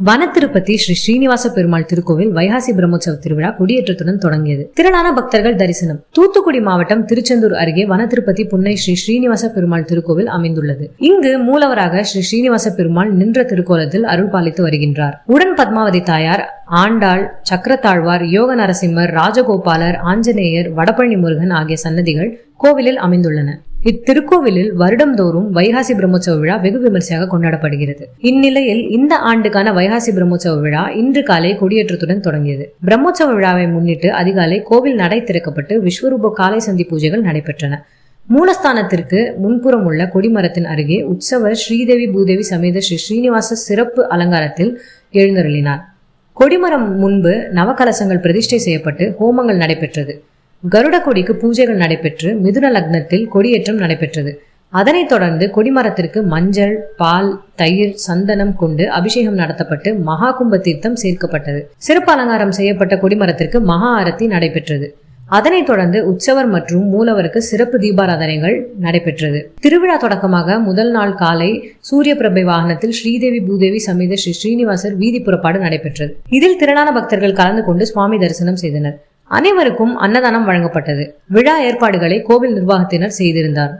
வனத்திருப்பதி ஸ்ரீ ஸ்ரீனிவாச பெருமாள் திருக்கோவில் வைகாசி பிரம்மோற்சவ திருவிழா கொடியேற்றத்துடன் தொடங்கியது. திரளான பக்தர்கள் தரிசனம். தூத்துக்குடி மாவட்டம் திருச்செந்தூர் அருகே வனத்திருப்பதி புன்னை ஸ்ரீ ஸ்ரீனிவாச பெருமாள் திருக்கோவில் அமைந்துள்ளது. இங்கு மூலவராக ஸ்ரீ ஸ்ரீனிவாச பெருமாள் நின்ற திருக்கோலத்தில் அருள் பாலித்து வருகின்றார். உடன் பத்மாவதி தாயார், ஆண்டாள், சக்கரத்தாழ்வார், யோக நரசிம்மர், ராஜகோபாலர், ஆஞ்சநேயர், வடபழனி முருகன் ஆகிய சன்னதிகள் கோவிலில் அமைந்துள்ளன. இத்திருக்கோவிலில் வருடம்தோறும் வைகாசி பிரம்மோற்சவ விழா வெகு விமர்சையாக கொண்டாடப்படுகிறது. இந்நிலையில் இந்த ஆண்டுக்கான வைகாசி பிரம்மோற்சவ விழா இன்று காலை கொடியேற்றத்துடன் தொடங்கியது. பிரம்மோற்சவ விழாவை முன்னிட்டு அதிகாலை கோவில் நடை திறக்கப்பட்டு விஸ்வரூப காலை சந்தி பூஜைகள் நடைபெற்றன. மூலஸ்தானத்திற்கு முன்புறம் உள்ள கொடிமரத்தின் அருகே உற்சவர் ஸ்ரீதேவி பூதேவி சமேத ஸ்ரீ ஸ்ரீனிவாச சிறப்பு அலங்காரத்தில் எழுந்தருளினார். கொடிமரம் முன்பு நவகலசங்கள் பிரதிஷ்டை செய்யப்பட்டு ஹோமங்கள் நடைபெற்றது. கருட கொடிக்கு பூஜைகள் நடைபெற்று மிதுன லக்னத்தில் கொடியேற்றம் நடைபெற்றது. அதனைத் தொடர்ந்து கொடிமரத்திற்கு மஞ்சள், பால், தயிர், சந்தனம் கொண்டு அபிஷேகம் நடத்தப்பட்டு மகா கும்ப தீர்த்தம் சேர்க்கப்பட்டது. சிறப்பு அலங்காரம் செய்யப்பட்ட கொடிமரத்திற்கு மகா ஆரத்தி நடைபெற்றது. அதனைத் தொடர்ந்து உற்சவர் மற்றும் மூலவருக்கு சிறப்பு தீபாராதனைகள் நடைபெற்றது. திருவிழா தொடக்கமாக முதல் நாள் காலை சூரிய பிரபை வாகனத்தில் ஸ்ரீதேவி பூதேவி சமேத ஸ்ரீ ஸ்ரீனிவாசர் வீதி புறப்பாடு நடைபெற்றது. இதில் திரளான பக்தர்கள் கலந்து கொண்டு சுவாமி தரிசனம் செய்தனர். அனைவருக்கும் அன்னதானம் வழங்கப்பட்டது. விழா ஏற்பாடுகளை கோவில் நிர்வாகத்தினர் செய்திருந்தார்.